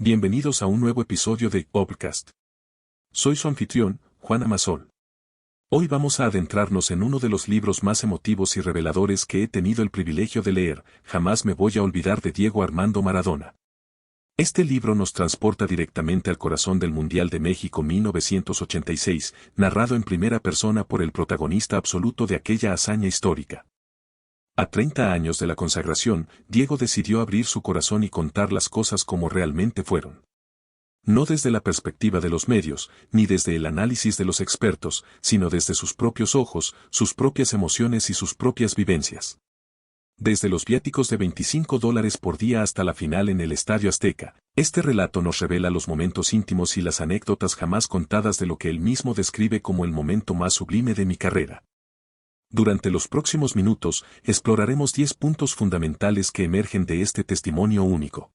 Bienvenidos a un nuevo episodio de Podcast. Soy su anfitrión, Juan Amasol. Hoy vamos a adentrarnos en uno de los libros más emotivos y reveladores que he tenido el privilegio de leer, Jamás me voy a olvidar, de Diego Armando Maradona. Este libro nos transporta directamente al corazón del Mundial de México 1986, narrado en primera persona por el protagonista absoluto de aquella hazaña histórica. A 30 años de la consagración, Diego decidió abrir su corazón y contar las cosas como realmente fueron. No desde la perspectiva de los medios, ni desde el análisis de los expertos, sino desde sus propios ojos, sus propias emociones y sus propias vivencias. Desde los viáticos de $25 por día hasta la final en el Estadio Azteca, este relato nos revela los momentos íntimos y las anécdotas jamás contadas de lo que él mismo describe como el momento más sublime de mi carrera. Durante los próximos minutos, exploraremos 10 puntos fundamentales que emergen de este testimonio único.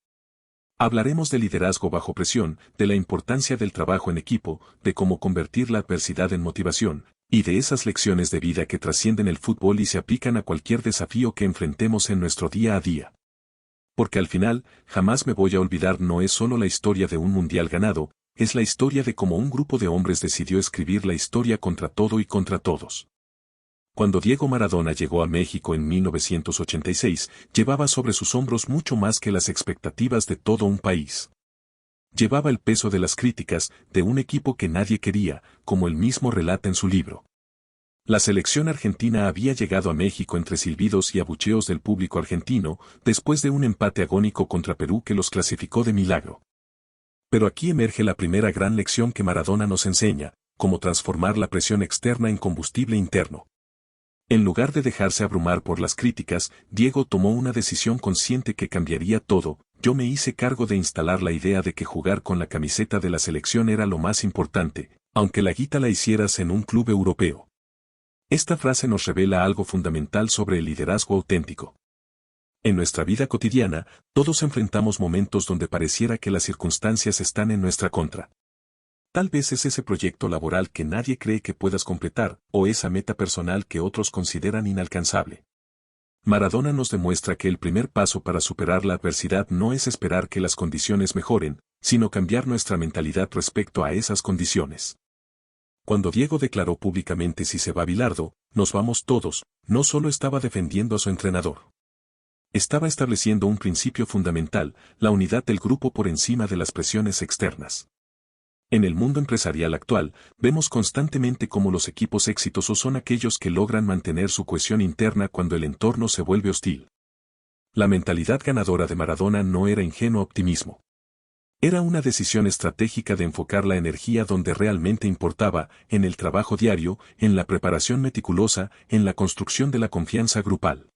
Hablaremos de liderazgo bajo presión, de la importancia del trabajo en equipo, de cómo convertir la adversidad en motivación, y de esas lecciones de vida que trascienden el fútbol y se aplican a cualquier desafío que enfrentemos en nuestro día a día. Porque al final, Jamás me voy a olvidar no es solo la historia de un mundial ganado, es la historia de cómo un grupo de hombres decidió escribir la historia contra todo y contra todos. Cuando Diego Maradona llegó a México en 1986, llevaba sobre sus hombros mucho más que las expectativas de todo un país. Llevaba el peso de las críticas, de un equipo que nadie quería, como él mismo relata en su libro. La selección argentina había llegado a México entre silbidos y abucheos del público argentino, después de un empate agónico contra Perú que los clasificó de milagro. Pero aquí emerge la primera gran lección que Maradona nos enseña, cómo transformar la presión externa en combustible interno. En lugar de dejarse abrumar por las críticas, Diego tomó una decisión consciente que cambiaría todo. Yo me hice cargo de instalar la idea de que jugar con la camiseta de la selección era lo más importante, aunque la guita la hicieras en un club europeo. Esta frase nos revela algo fundamental sobre el liderazgo auténtico. En nuestra vida cotidiana, todos enfrentamos momentos donde pareciera que las circunstancias están en nuestra contra. Tal vez es ese proyecto laboral que nadie cree que puedas completar, o esa meta personal que otros consideran inalcanzable. Maradona nos demuestra que el primer paso para superar la adversidad no es esperar que las condiciones mejoren, sino cambiar nuestra mentalidad respecto a esas condiciones. Cuando Diego declaró públicamente "si se va Bilardo, nos vamos todos", no solo estaba defendiendo a su entrenador. Estaba estableciendo un principio fundamental, la unidad del grupo por encima de las presiones externas. En el mundo empresarial actual, vemos constantemente cómo los equipos exitosos son aquellos que logran mantener su cohesión interna cuando el entorno se vuelve hostil. La mentalidad ganadora de Maradona no era ingenuo optimismo. Era una decisión estratégica de enfocar la energía donde realmente importaba, en el trabajo diario, en la preparación meticulosa, en la construcción de la confianza grupal.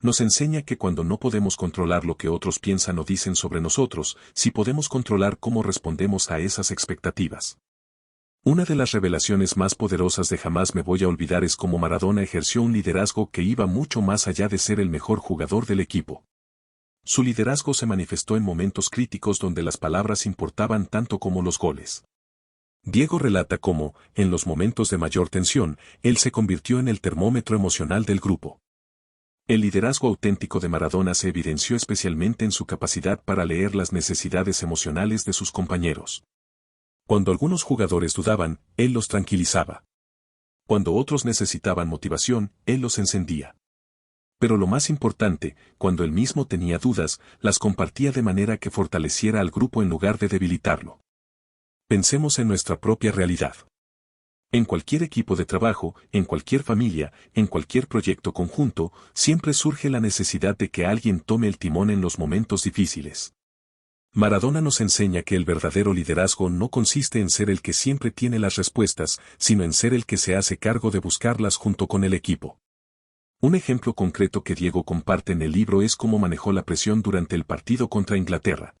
Nos enseña que cuando no podemos controlar lo que otros piensan o dicen sobre nosotros, sí podemos controlar cómo respondemos a esas expectativas. Una de las revelaciones más poderosas de Jamás me voy a olvidar es cómo Maradona ejerció un liderazgo que iba mucho más allá de ser el mejor jugador del equipo. Su liderazgo se manifestó en momentos críticos donde las palabras importaban tanto como los goles. Diego relata cómo, en los momentos de mayor tensión, él se convirtió en el termómetro emocional del grupo. El liderazgo auténtico de Maradona se evidenció especialmente en su capacidad para leer las necesidades emocionales de sus compañeros. Cuando algunos jugadores dudaban, él los tranquilizaba. Cuando otros necesitaban motivación, él los encendía. Pero lo más importante, cuando él mismo tenía dudas, las compartía de manera que fortaleciera al grupo en lugar de debilitarlo. Pensemos en nuestra propia realidad. En cualquier equipo de trabajo, en cualquier familia, en cualquier proyecto conjunto, siempre surge la necesidad de que alguien tome el timón en los momentos difíciles. Maradona nos enseña que el verdadero liderazgo no consiste en ser el que siempre tiene las respuestas, sino en ser el que se hace cargo de buscarlas junto con el equipo. Un ejemplo concreto que Diego comparte en el libro es cómo manejó la presión durante el partido contra Inglaterra.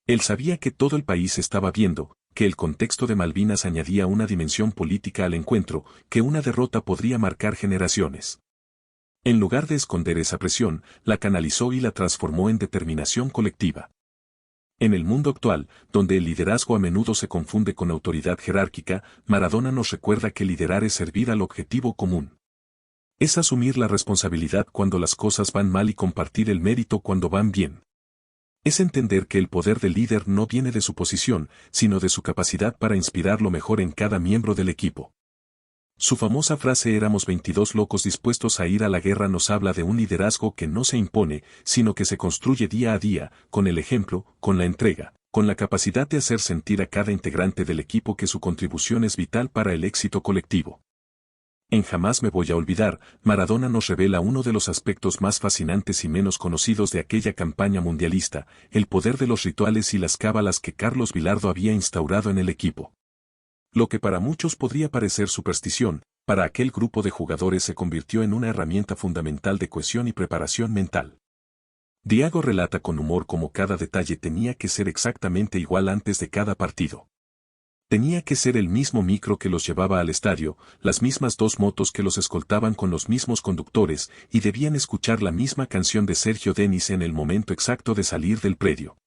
Él sabía que todo el país estaba viendo, que el contexto de Malvinas añadía una dimensión política al encuentro, que una derrota podría marcar generaciones. En lugar de esconder esa presión, la canalizó y la transformó en determinación colectiva. En el mundo actual, donde el liderazgo a menudo se confunde con autoridad jerárquica, Maradona nos recuerda que liderar es servir al objetivo común. Es asumir la responsabilidad cuando las cosas van mal y compartir el mérito cuando van bien. Es entender que el poder del líder no viene de su posición, sino de su capacidad para inspirar lo mejor en cada miembro del equipo. Su famosa frase "éramos 22 locos dispuestos a ir a la guerra" nos habla de un liderazgo que no se impone, sino que se construye día a día, con el ejemplo, con la entrega, con la capacidad de hacer sentir a cada integrante del equipo que su contribución es vital para el éxito colectivo. En Jamás me voy a olvidar, Maradona nos revela uno de los aspectos más fascinantes y menos conocidos de aquella campaña mundialista, el poder de los rituales y las cábalas que Carlos Bilardo había instaurado en el equipo. Lo que para muchos podría parecer superstición, para aquel grupo de jugadores se convirtió en una herramienta fundamental de cohesión y preparación mental. Diego relata con humor cómo cada detalle tenía que ser exactamente igual antes de cada partido. Tenía que ser el mismo micro que los llevaba al estadio, las mismas 2 motos que los escoltaban con los mismos conductores, y debían escuchar la misma canción de Sergio Denis en el momento exacto de salir del predio.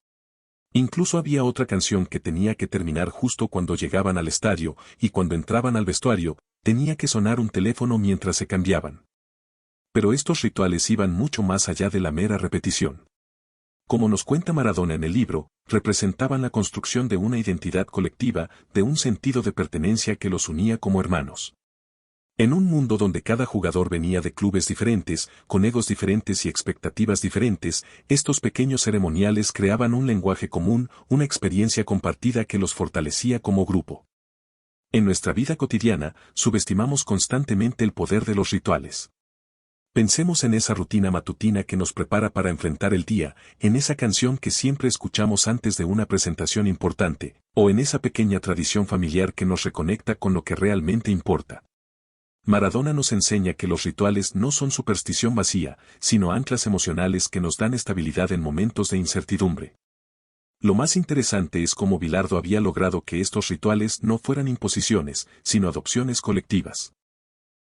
Incluso había otra canción que tenía que terminar justo cuando llegaban al estadio, y cuando entraban al vestuario, tenía que sonar un teléfono mientras se cambiaban. Pero estos rituales iban mucho más allá de la mera repetición. Como nos cuenta Maradona en el libro, representaban la construcción de una identidad colectiva, de un sentido de pertenencia que los unía como hermanos. En un mundo donde cada jugador venía de clubes diferentes, con egos diferentes y expectativas diferentes, estos pequeños ceremoniales creaban un lenguaje común, una experiencia compartida que los fortalecía como grupo. En nuestra vida cotidiana, subestimamos constantemente el poder de los rituales. Pensemos en esa rutina matutina que nos prepara para enfrentar el día, en esa canción que siempre escuchamos antes de una presentación importante, o en esa pequeña tradición familiar que nos reconecta con lo que realmente importa. Maradona nos enseña que los rituales no son superstición vacía, sino anclas emocionales que nos dan estabilidad en momentos de incertidumbre. Lo más interesante es cómo Bilardo había logrado que estos rituales no fueran imposiciones, sino adopciones colectivas.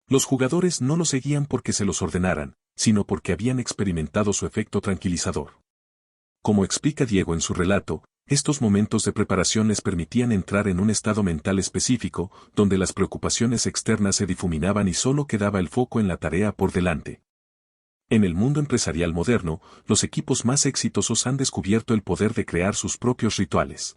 Los jugadores no los seguían porque se los ordenaran, sino porque habían experimentado su efecto tranquilizador. Como explica Diego en su relato, estos momentos de preparación les permitían entrar en un estado mental específico, donde las preocupaciones externas se difuminaban y solo quedaba el foco en la tarea por delante. En el mundo empresarial moderno, los equipos más exitosos han descubierto el poder de crear sus propios rituales.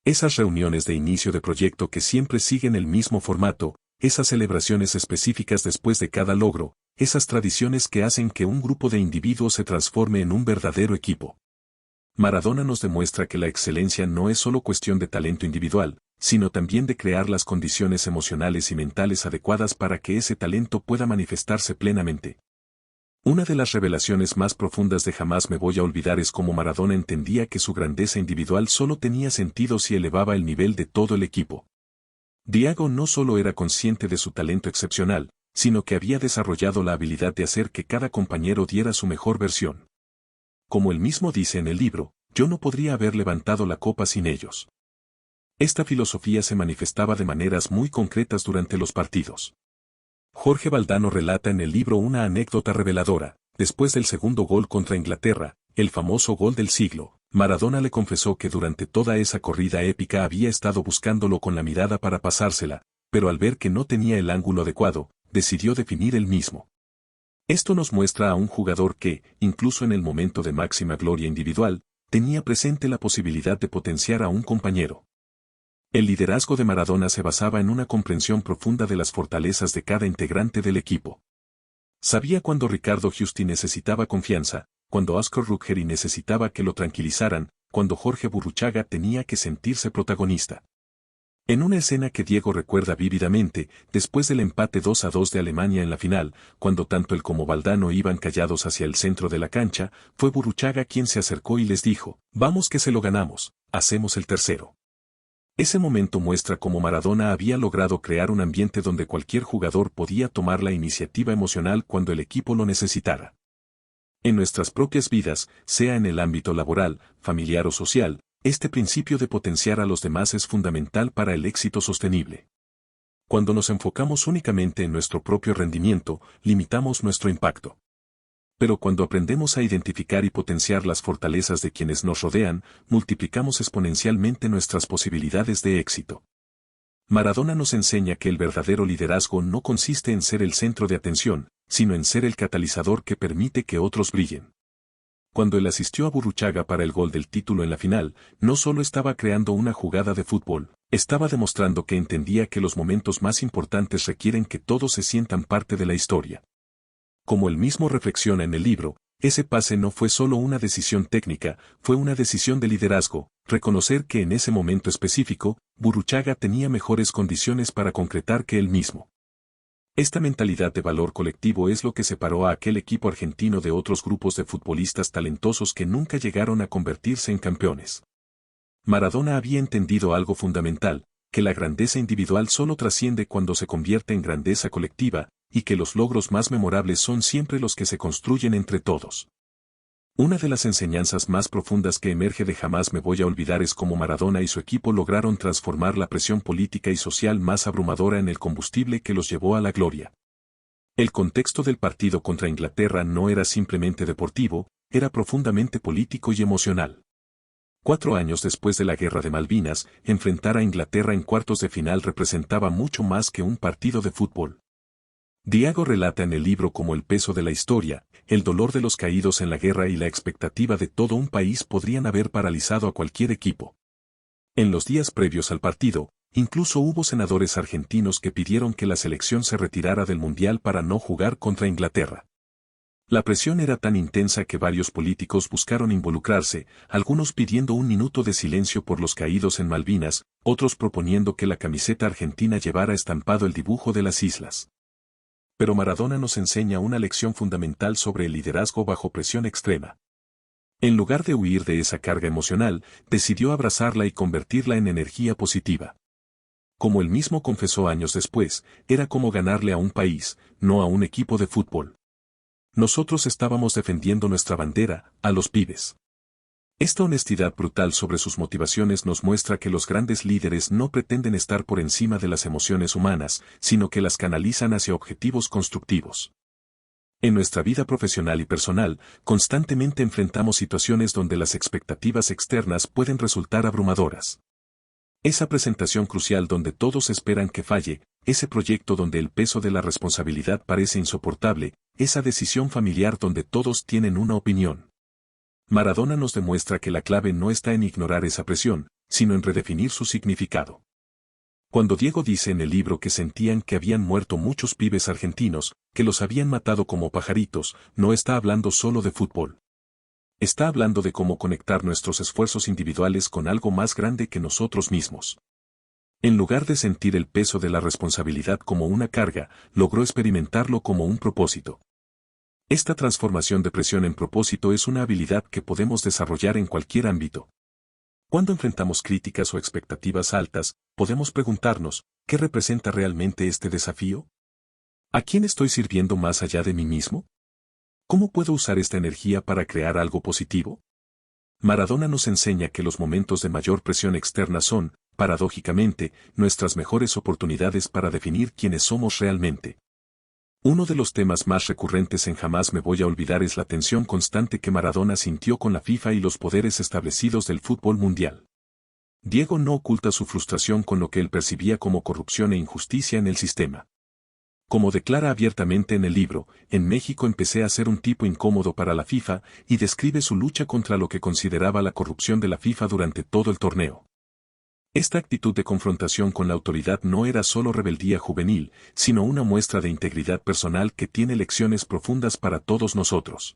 Esas reuniones de inicio de proyecto que siempre siguen el mismo formato, esas celebraciones específicas después de cada logro, esas tradiciones que hacen que un grupo de individuos se transforme en un verdadero equipo. Maradona nos demuestra que la excelencia no es solo cuestión de talento individual, sino también de crear las condiciones emocionales y mentales adecuadas para que ese talento pueda manifestarse plenamente. Una de las revelaciones más profundas de Jamás me voy a olvidar es cómo Maradona entendía que su grandeza individual solo tenía sentido si elevaba el nivel de todo el equipo. Diego no solo era consciente de su talento excepcional, sino que había desarrollado la habilidad de hacer que cada compañero diera su mejor versión. Como él mismo dice en el libro, yo no podría haber levantado la copa sin ellos. Esta filosofía se manifestaba de maneras muy concretas durante los partidos. Jorge Valdano relata en el libro una anécdota reveladora. Después del segundo gol contra Inglaterra, el famoso gol del siglo, Maradona le confesó que durante toda esa corrida épica había estado buscándolo con la mirada para pasársela, pero al ver que no tenía el ángulo adecuado, decidió definir él mismo. Esto nos muestra a un jugador que, incluso en el momento de máxima gloria individual, tenía presente la posibilidad de potenciar a un compañero. El liderazgo de Maradona se basaba en una comprensión profunda de las fortalezas de cada integrante del equipo. Sabía cuando Ricardo Giusti necesitaba confianza, cuando Astor Ruggeri necesitaba que lo tranquilizaran, cuando Jorge Burruchaga tenía que sentirse protagonista. En una escena que Diego recuerda vívidamente, después del empate 2-2 de Alemania en la final, cuando tanto él como Valdano iban callados hacia el centro de la cancha, fue Burruchaga quien se acercó y les dijo: "Vamos que se lo ganamos, hacemos el tercero". Ese momento muestra cómo Maradona había logrado crear un ambiente donde cualquier jugador podía tomar la iniciativa emocional cuando el equipo lo necesitara. En nuestras propias vidas, sea en el ámbito laboral, familiar o social, este principio de potenciar a los demás es fundamental para el éxito sostenible. Cuando nos enfocamos únicamente en nuestro propio rendimiento, limitamos nuestro impacto. Pero cuando aprendemos a identificar y potenciar las fortalezas de quienes nos rodean, multiplicamos exponencialmente nuestras posibilidades de éxito. Maradona nos enseña que el verdadero liderazgo no consiste en ser el centro de atención, sino en ser el catalizador que permite que otros brillen. Cuando él asistió a Burruchaga para el gol del título en la final, no solo estaba creando una jugada de fútbol, estaba demostrando que entendía que los momentos más importantes requieren que todos se sientan parte de la historia. Como él mismo reflexiona en el libro, ese pase no fue solo una decisión técnica, fue una decisión de liderazgo, reconocer que en ese momento específico, Burruchaga tenía mejores condiciones para concretar que él mismo. Esta mentalidad de valor colectivo es lo que separó a aquel equipo argentino de otros grupos de futbolistas talentosos que nunca llegaron a convertirse en campeones. Maradona había entendido algo fundamental, que la grandeza individual solo trasciende cuando se convierte en grandeza colectiva, y que los logros más memorables son siempre los que se construyen entre todos. Una de las enseñanzas más profundas que emerge de Jamás me voy a olvidar es cómo Maradona y su equipo lograron transformar la presión política y social más abrumadora en el combustible que los llevó a la gloria. El contexto del partido contra Inglaterra no era simplemente deportivo, era profundamente político y emocional. 4 años después de la Guerra de Malvinas, enfrentar a Inglaterra en cuartos de final representaba mucho más que un partido de fútbol. Diego relata en el libro cómo el peso de la historia, el dolor de los caídos en la guerra y la expectativa de todo un país podrían haber paralizado a cualquier equipo. En los días previos al partido, incluso hubo senadores argentinos que pidieron que la selección se retirara del Mundial para no jugar contra Inglaterra. La presión era tan intensa que varios políticos buscaron involucrarse, algunos pidiendo un minuto de silencio por los caídos en Malvinas, otros proponiendo que la camiseta argentina llevara estampado el dibujo de las islas. Pero Maradona nos enseña una lección fundamental sobre el liderazgo bajo presión extrema. En lugar de huir de esa carga emocional, decidió abrazarla y convertirla en energía positiva. Como él mismo confesó años después, era como ganarle a un país, no a un equipo de fútbol. Nosotros estábamos defendiendo nuestra bandera, a los pibes. Esta honestidad brutal sobre sus motivaciones nos muestra que los grandes líderes no pretenden estar por encima de las emociones humanas, sino que las canalizan hacia objetivos constructivos. En nuestra vida profesional y personal, constantemente enfrentamos situaciones donde las expectativas externas pueden resultar abrumadoras. Esa presentación crucial donde todos esperan que falle, ese proyecto donde el peso de la responsabilidad parece insoportable, esa decisión familiar donde todos tienen una opinión. Maradona nos demuestra que la clave no está en ignorar esa presión, sino en redefinir su significado. Cuando Diego dice en el libro que sentían que habían muerto muchos pibes argentinos, que los habían matado como pajaritos, no está hablando solo de fútbol. Está hablando de cómo conectar nuestros esfuerzos individuales con algo más grande que nosotros mismos. En lugar de sentir el peso de la responsabilidad como una carga, logró experimentarlo como un propósito. Esta transformación de presión en propósito es una habilidad que podemos desarrollar en cualquier ámbito. Cuando enfrentamos críticas o expectativas altas, podemos preguntarnos, ¿qué representa realmente este desafío? ¿A quién estoy sirviendo más allá de mí mismo? ¿Cómo puedo usar esta energía para crear algo positivo? Maradona nos enseña que los momentos de mayor presión externa son, paradójicamente, nuestras mejores oportunidades para definir quiénes somos realmente. Uno de los temas más recurrentes en Jamás me voy a olvidar es la tensión constante que Maradona sintió con la FIFA y los poderes establecidos del fútbol mundial. Diego no oculta su frustración con lo que él percibía como corrupción e injusticia en el sistema. Como declara abiertamente en el libro, en México empecé a ser un tipo incómodo para la FIFA, y describe su lucha contra lo que consideraba la corrupción de la FIFA durante todo el torneo. Esta actitud de confrontación con la autoridad no era solo rebeldía juvenil, sino una muestra de integridad personal que tiene lecciones profundas para todos nosotros.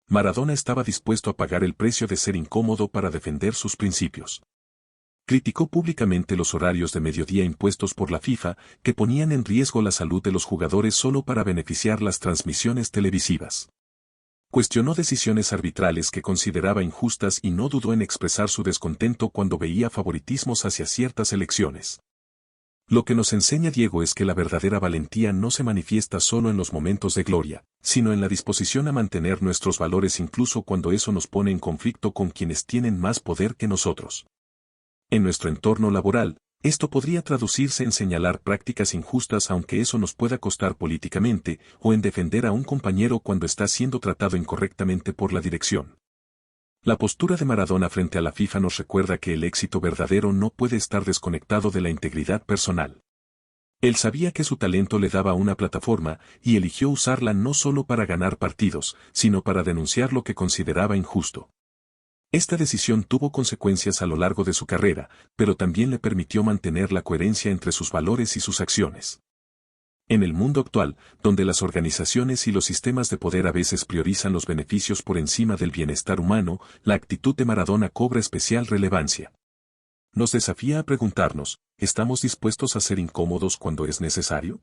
Maradona estaba dispuesto a pagar el precio de ser incómodo para defender sus principios. Criticó públicamente los horarios de mediodía impuestos por la FIFA, que ponían en riesgo la salud de los jugadores solo para beneficiar las transmisiones televisivas. Cuestionó decisiones arbitrales que consideraba injustas y no dudó en expresar su descontento cuando veía favoritismos hacia ciertas elecciones. Lo que nos enseña Diego es que la verdadera valentía no se manifiesta solo en los momentos de gloria, sino en la disposición a mantener nuestros valores incluso cuando eso nos pone en conflicto con quienes tienen más poder que nosotros. En nuestro entorno laboral, esto podría traducirse en señalar prácticas injustas aunque eso nos pueda costar políticamente, o en defender a un compañero cuando está siendo tratado incorrectamente por la dirección. La postura de Maradona frente a la FIFA nos recuerda que el éxito verdadero no puede estar desconectado de la integridad personal. Él sabía que su talento le daba una plataforma y eligió usarla no solo para ganar partidos, sino para denunciar lo que consideraba injusto. Esta decisión tuvo consecuencias a lo largo de su carrera, pero también le permitió mantener la coherencia entre sus valores y sus acciones. En el mundo actual, donde las organizaciones y los sistemas de poder a veces priorizan los beneficios por encima del bienestar humano, la actitud de Maradona cobra especial relevancia. Nos desafía a preguntarnos, ¿estamos dispuestos a ser incómodos cuando es necesario?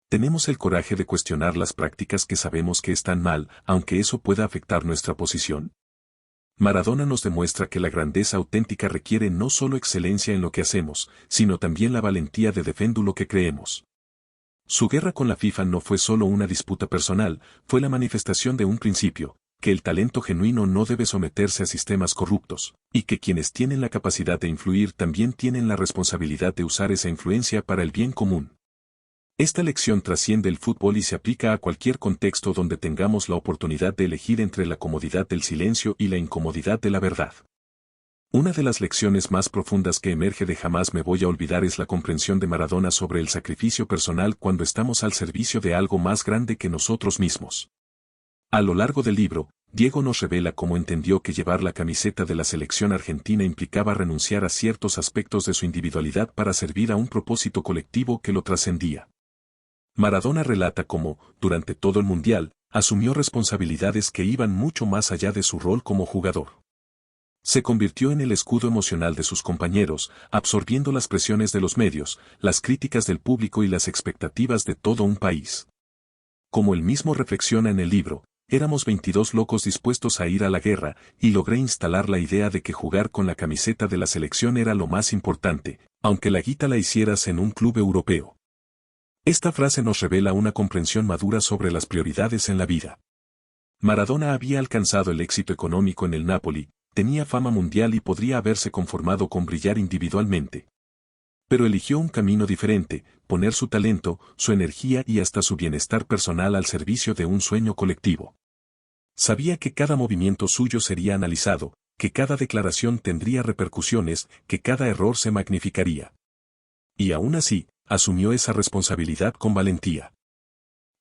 ¿Tenemos el coraje de cuestionar las prácticas que sabemos que están mal, aunque eso pueda afectar nuestra posición? Maradona nos demuestra que la grandeza auténtica requiere no solo excelencia en lo que hacemos, sino también la valentía de defender lo que creemos. Su guerra con la FIFA no fue solo una disputa personal, fue la manifestación de un principio, que el talento genuino no debe someterse a sistemas corruptos, y que quienes tienen la capacidad de influir también tienen la responsabilidad de usar esa influencia para el bien común. Esta lección trasciende el fútbol y se aplica a cualquier contexto donde tengamos la oportunidad de elegir entre la comodidad del silencio y la incomodidad de la verdad. Una de las lecciones más profundas que emerge de Jamás me voy a olvidar es la comprensión de Maradona sobre el sacrificio personal cuando estamos al servicio de algo más grande que nosotros mismos. A lo largo del libro, Diego nos revela cómo entendió que llevar la camiseta de la selección argentina implicaba renunciar a ciertos aspectos de su individualidad para servir a un propósito colectivo que lo trascendía. Maradona relata cómo, durante todo el Mundial, asumió responsabilidades que iban mucho más allá de su rol como jugador. Se convirtió en el escudo emocional de sus compañeros, absorbiendo las presiones de los medios, las críticas del público y las expectativas de todo un país. Como él mismo reflexiona en el libro, éramos 22 locos dispuestos a ir a la guerra, y logré instalar la idea de que jugar con la camiseta de la selección era lo más importante, aunque la guita la hicieras en un club europeo. Esta frase nos revela una comprensión madura sobre las prioridades en la vida. Maradona había alcanzado el éxito económico en el Napoli, tenía fama mundial y podría haberse conformado con brillar individualmente. Pero eligió un camino diferente, poner su talento, su energía y hasta su bienestar personal al servicio de un sueño colectivo. Sabía que cada movimiento suyo sería analizado, que cada declaración tendría repercusiones, que cada error se magnificaría. Y aún así, asumió esa responsabilidad con valentía.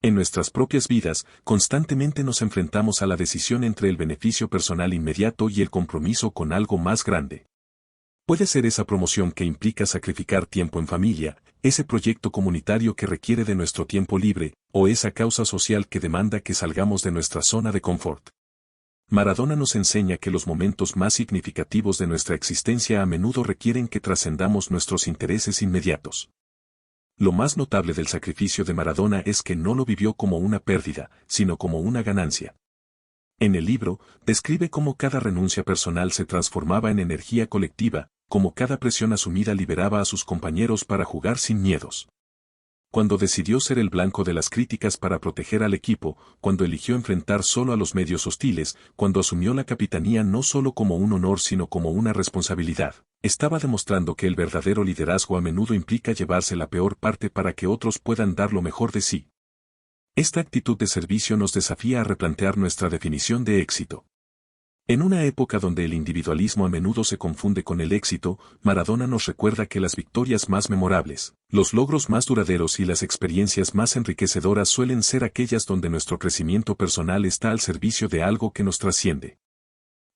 En nuestras propias vidas, constantemente nos enfrentamos a la decisión entre el beneficio personal inmediato y el compromiso con algo más grande. Puede ser esa promoción que implica sacrificar tiempo en familia, ese proyecto comunitario que requiere de nuestro tiempo libre, o esa causa social que demanda que salgamos de nuestra zona de confort. Maradona nos enseña que los momentos más significativos de nuestra existencia a menudo requieren que trascendamos nuestros intereses inmediatos. Lo más notable del sacrificio de Maradona es que no lo vivió como una pérdida, sino como una ganancia. En el libro, describe cómo cada renuncia personal se transformaba en energía colectiva, cómo cada presión asumida liberaba a sus compañeros para jugar sin miedos. Cuando decidió ser el blanco de las críticas para proteger al equipo, cuando eligió enfrentar solo a los medios hostiles, cuando asumió la capitanía no solo como un honor sino como una responsabilidad, estaba demostrando que el verdadero liderazgo a menudo implica llevarse la peor parte para que otros puedan dar lo mejor de sí. Esta actitud de servicio nos desafía a replantear nuestra definición de éxito. En una época donde el individualismo a menudo se confunde con el éxito, Maradona nos recuerda que las victorias más memorables, los logros más duraderos y las experiencias más enriquecedoras suelen ser aquellas donde nuestro crecimiento personal está al servicio de algo que nos trasciende.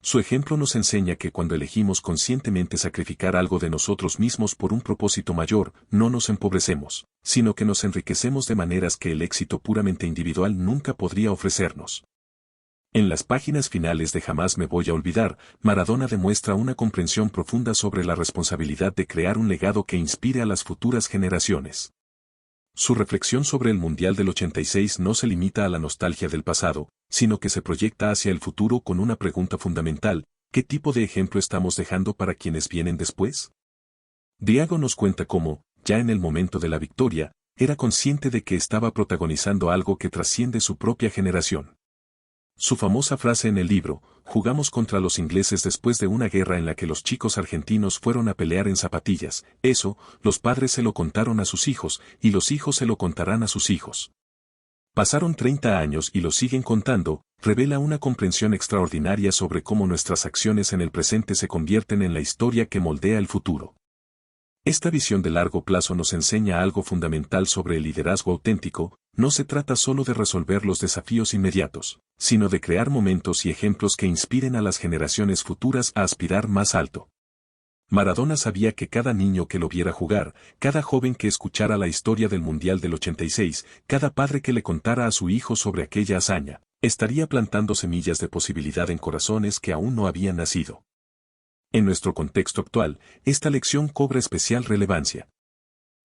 Su ejemplo nos enseña que cuando elegimos conscientemente sacrificar algo de nosotros mismos por un propósito mayor, no nos empobrecemos, sino que nos enriquecemos de maneras que el éxito puramente individual nunca podría ofrecernos. En las páginas finales de Jamás me voy a olvidar, Maradona demuestra una comprensión profunda sobre la responsabilidad de crear un legado que inspire a las futuras generaciones. Su reflexión sobre el Mundial del 86 no se limita a la nostalgia del pasado, sino que se proyecta hacia el futuro con una pregunta fundamental: ¿qué tipo de ejemplo estamos dejando para quienes vienen después? Diego nos cuenta cómo, ya en el momento de la victoria, era consciente de que estaba protagonizando algo que trasciende su propia generación. Su famosa frase en el libro, jugamos contra los ingleses después de una guerra en la que los chicos argentinos fueron a pelear en zapatillas, eso, los padres se lo contaron a sus hijos, y los hijos se lo contarán a sus hijos. Pasaron 30 años y lo siguen contando, revela una comprensión extraordinaria sobre cómo nuestras acciones en el presente se convierten en la historia que moldea el futuro. Esta visión de largo plazo nos enseña algo fundamental sobre el liderazgo auténtico. No se trata solo de resolver los desafíos inmediatos, sino de crear momentos y ejemplos que inspiren a las generaciones futuras a aspirar más alto. Maradona sabía que cada niño que lo viera jugar, cada joven que escuchara la historia del Mundial del 86, cada padre que le contara a su hijo sobre aquella hazaña, estaría plantando semillas de posibilidad en corazones que aún no habían nacido. En nuestro contexto actual, esta lección cobra especial relevancia.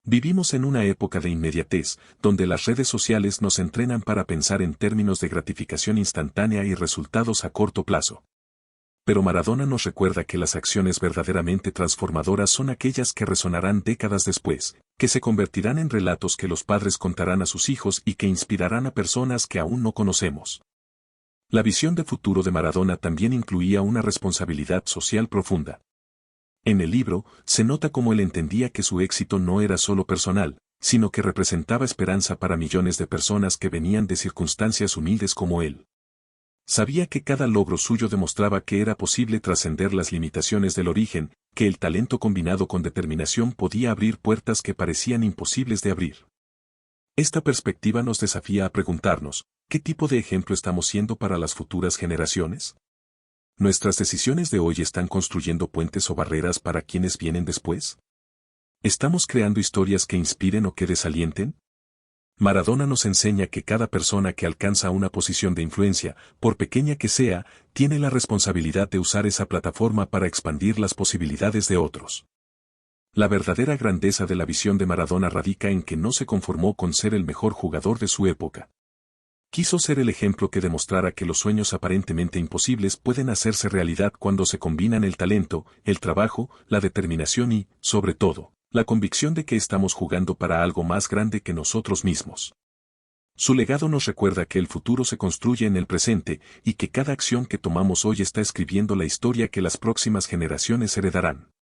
Vivimos en una época de inmediatez, donde las redes sociales nos entrenan para pensar en términos de gratificación instantánea y resultados a corto plazo. Pero Maradona nos recuerda que las acciones verdaderamente transformadoras son aquellas que resonarán décadas después, que se convertirán en relatos que los padres contarán a sus hijos y que inspirarán a personas que aún no conocemos. La visión de futuro de Maradona también incluía una responsabilidad social profunda. En el libro, se nota cómo él entendía que su éxito no era solo personal, sino que representaba esperanza para millones de personas que venían de circunstancias humildes como él. Sabía que cada logro suyo demostraba que era posible trascender las limitaciones del origen, que el talento combinado con determinación podía abrir puertas que parecían imposibles de abrir. Esta perspectiva nos desafía a preguntarnos, ¿qué tipo de ejemplo estamos siendo para las futuras generaciones? ¿Nuestras decisiones de hoy están construyendo puentes o barreras para quienes vienen después? ¿Estamos creando historias que inspiren o que desalienten? Maradona nos enseña que cada persona que alcanza una posición de influencia, por pequeña que sea, tiene la responsabilidad de usar esa plataforma para expandir las posibilidades de otros. La verdadera grandeza de la visión de Maradona radica en que no se conformó con ser el mejor jugador de su época. Quiso ser el ejemplo que demostrara que los sueños aparentemente imposibles pueden hacerse realidad cuando se combinan el talento, el trabajo, la determinación y, sobre todo, la convicción de que estamos jugando para algo más grande que nosotros mismos. Su legado nos recuerda que el futuro se construye en el presente y que cada acción que tomamos hoy está escribiendo la historia que las próximas generaciones heredarán.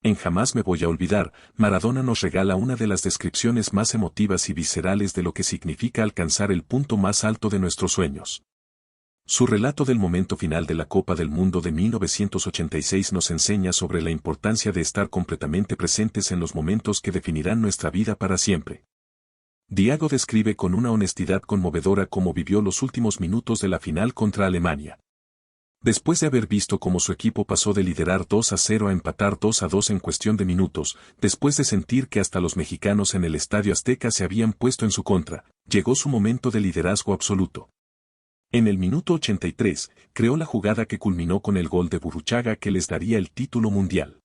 En Jamás me voy a olvidar, Maradona nos regala una de las descripciones más emotivas y viscerales de lo que significa alcanzar el punto más alto de nuestros sueños. Su relato del momento final de la Copa del Mundo de 1986 nos enseña sobre la importancia de estar completamente presentes en los momentos que definirán nuestra vida para siempre. Diago describe con una honestidad conmovedora cómo vivió los últimos minutos de la final contra Alemania. Después de haber visto cómo su equipo pasó de liderar 2-0 a empatar 2-2 en cuestión de minutos, después de sentir que hasta los mexicanos en el Estadio Azteca se habían puesto en su contra, llegó su momento de liderazgo absoluto. En el minuto 83, creó la jugada que culminó con el gol de Burruchaga que les daría el título mundial.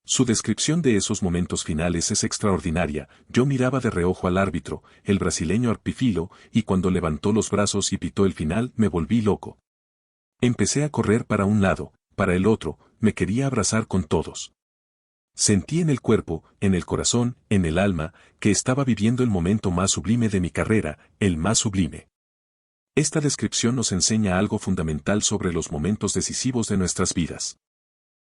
Su descripción de esos momentos finales es extraordinaria. Yo miraba de reojo al árbitro, el brasileño Arpifilo, y cuando levantó los brazos y pitó el final me volví loco. Empecé a correr para un lado, para el otro, me quería abrazar con todos. Sentí en el cuerpo, en el corazón, en el alma, que estaba viviendo el momento más sublime de mi carrera, el más sublime. Esta descripción nos enseña algo fundamental sobre los momentos decisivos de nuestras vidas.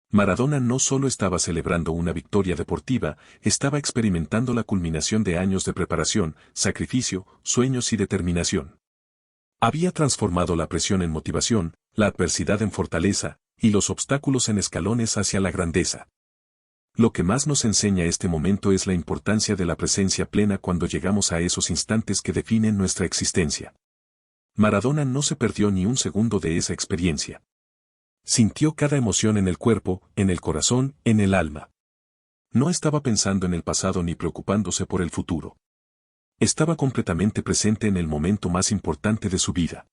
Maradona no solo estaba celebrando una victoria deportiva, estaba experimentando la culminación de años de preparación, sacrificio, sueños y determinación. Había transformado la presión en motivación, la adversidad en fortaleza, y los obstáculos en escalones hacia la grandeza. Lo que más nos enseña este momento es la importancia de la presencia plena cuando llegamos a esos instantes que definen nuestra existencia. Maradona no se perdió ni un segundo de esa experiencia. Sintió cada emoción en el cuerpo, en el corazón, en el alma. No estaba pensando en el pasado ni preocupándose por el futuro. Estaba completamente presente en el momento más importante de su vida.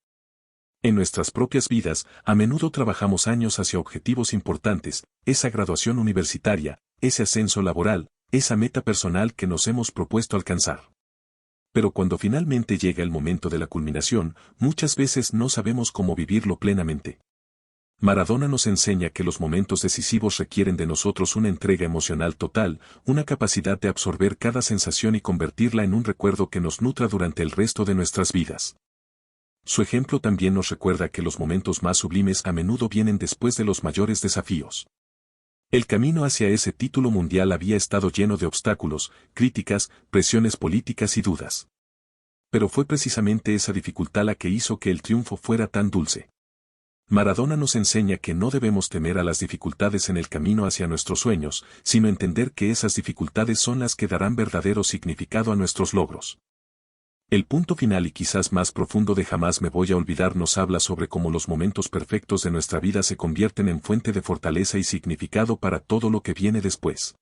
En nuestras propias vidas, a menudo trabajamos años hacia objetivos importantes, esa graduación universitaria, ese ascenso laboral, esa meta personal que nos hemos propuesto alcanzar. Pero cuando finalmente llega el momento de la culminación, muchas veces no sabemos cómo vivirlo plenamente. Maradona nos enseña que los momentos decisivos requieren de nosotros una entrega emocional total, una capacidad de absorber cada sensación y convertirla en un recuerdo que nos nutra durante el resto de nuestras vidas. Su ejemplo también nos recuerda que los momentos más sublimes a menudo vienen después de los mayores desafíos. El camino hacia ese título mundial había estado lleno de obstáculos, críticas, presiones políticas y dudas. Pero fue precisamente esa dificultad la que hizo que el triunfo fuera tan dulce. Maradona nos enseña que no debemos temer a las dificultades en el camino hacia nuestros sueños, sino entender que esas dificultades son las que darán verdadero significado a nuestros logros. El punto final y quizás más profundo de Jamás me voy a olvidar nos habla sobre cómo los momentos perfectos de nuestra vida se convierten en fuente de fortaleza y significado para todo lo que viene después.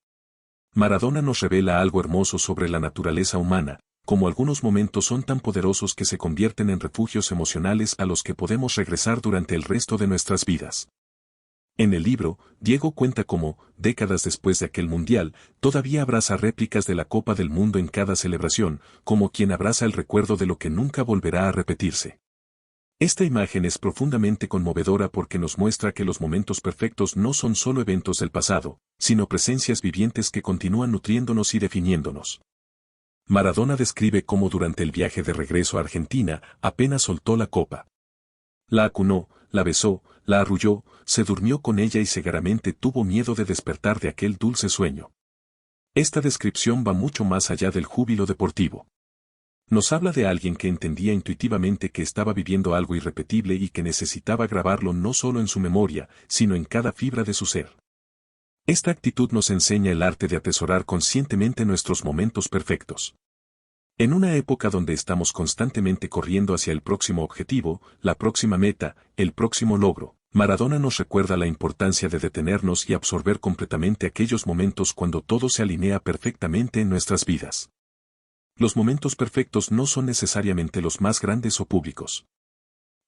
Maradona nos revela algo hermoso sobre la naturaleza humana, como algunos momentos son tan poderosos que se convierten en refugios emocionales a los que podemos regresar durante el resto de nuestras vidas. En el libro, Diego cuenta cómo, décadas después de aquel mundial, todavía abraza réplicas de la Copa del Mundo en cada celebración, como quien abraza el recuerdo de lo que nunca volverá a repetirse. Esta imagen es profundamente conmovedora porque nos muestra que los momentos perfectos no son solo eventos del pasado, sino presencias vivientes que continúan nutriéndonos y definiéndonos. Maradona describe cómo durante el viaje de regreso a Argentina apenas soltó la copa. La acunó, la besó, la arrulló, se durmió con ella y segaramente tuvo miedo de despertar de aquel dulce sueño. Esta descripción va mucho más allá del júbilo deportivo. Nos habla de alguien que entendía intuitivamente que estaba viviendo algo irrepetible y que necesitaba grabarlo no solo en su memoria, sino en cada fibra de su ser. Esta actitud nos enseña el arte de atesorar conscientemente nuestros momentos perfectos. En una época donde estamos constantemente corriendo hacia el próximo objetivo, la próxima meta, el próximo logro, Maradona nos recuerda la importancia de detenernos y absorber completamente aquellos momentos cuando todo se alinea perfectamente en nuestras vidas. Los momentos perfectos no son necesariamente los más grandes o públicos.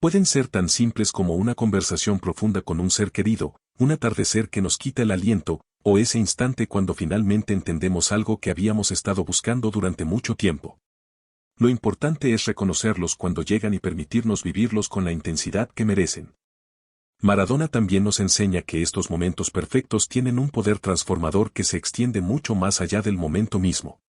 Pueden ser tan simples como una conversación profunda con un ser querido, un atardecer que nos quita el aliento, o ese instante cuando finalmente entendemos algo que habíamos estado buscando durante mucho tiempo. Lo importante es reconocerlos cuando llegan y permitirnos vivirlos con la intensidad que merecen. Maradona también nos enseña que estos momentos perfectos tienen un poder transformador que se extiende mucho más allá del momento mismo.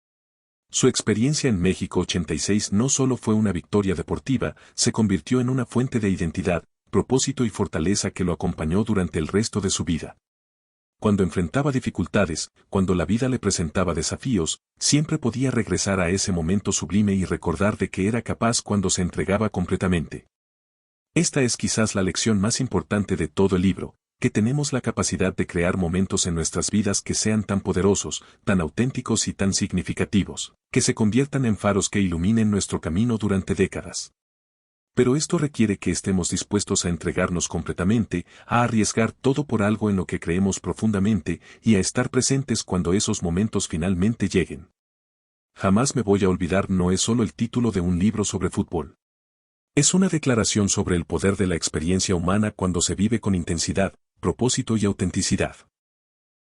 Su experiencia en México 86 no solo fue una victoria deportiva, se convirtió en una fuente de identidad, propósito y fortaleza que lo acompañó durante el resto de su vida. Cuando enfrentaba dificultades, cuando la vida le presentaba desafíos, siempre podía regresar a ese momento sublime y recordar de que era capaz cuando se entregaba completamente. Esta es quizás la lección más importante de todo el libro, que tenemos la capacidad de crear momentos en nuestras vidas que sean tan poderosos, tan auténticos y tan significativos, que se conviertan en faros que iluminen nuestro camino durante décadas. Pero esto requiere que estemos dispuestos a entregarnos completamente, a arriesgar todo por algo en lo que creemos profundamente y a estar presentes cuando esos momentos finalmente lleguen. Jamás me voy a olvidar no es solo el título de un libro sobre fútbol. Es una declaración sobre el poder de la experiencia humana cuando se vive con intensidad, propósito y autenticidad.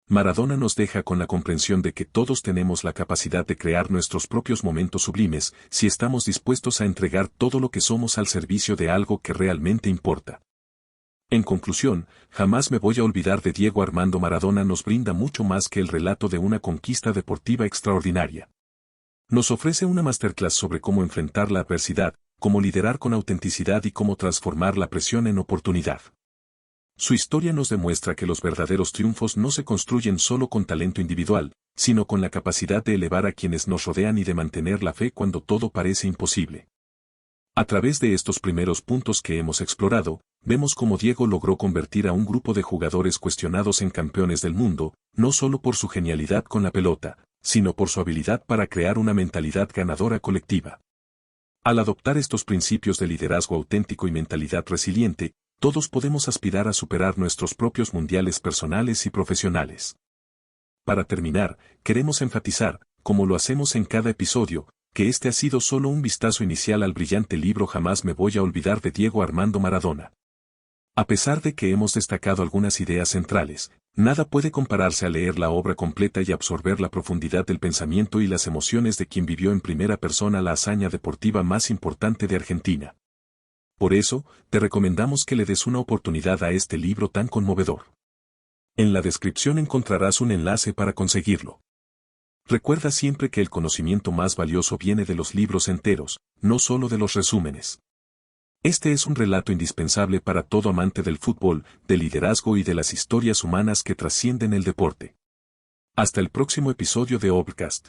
Maradona nos deja con la comprensión de que todos tenemos la capacidad de crear nuestros propios momentos sublimes si estamos dispuestos a entregar todo lo que somos al servicio de algo que realmente importa. En conclusión, Jamás me voy a olvidar de Diego Armando Maradona nos brinda mucho más que el relato de una conquista deportiva extraordinaria. Nos ofrece una masterclass sobre cómo enfrentar la adversidad, cómo liderar con autenticidad y cómo transformar la presión en oportunidad. Su historia nos demuestra que los verdaderos triunfos no se construyen solo con talento individual, sino con la capacidad de elevar a quienes nos rodean y de mantener la fe cuando todo parece imposible. A través de estos primeros puntos que hemos explorado, vemos cómo Diego logró convertir a un grupo de jugadores cuestionados en campeones del mundo, no solo por su genialidad con la pelota, sino por su habilidad para crear una mentalidad ganadora colectiva. Al adoptar estos principios de liderazgo auténtico y mentalidad resiliente, todos podemos aspirar a superar nuestros propios mundiales personales y profesionales. Para terminar, queremos enfatizar, como lo hacemos en cada episodio, que este ha sido solo un vistazo inicial al brillante libro Jamás me voy a olvidar de Diego Armando Maradona. A pesar de que hemos destacado algunas ideas centrales, nada puede compararse a leer la obra completa y absorber la profundidad del pensamiento y las emociones de quien vivió en primera persona la hazaña deportiva más importante de Argentina. Por eso, te recomendamos que le des una oportunidad a este libro tan conmovedor. En la descripción encontrarás un enlace para conseguirlo. Recuerda siempre que el conocimiento más valioso viene de los libros enteros, no solo de los resúmenes. Este es un relato indispensable para todo amante del fútbol, del liderazgo y de las historias humanas que trascienden el deporte. Hasta el próximo episodio de Obcast.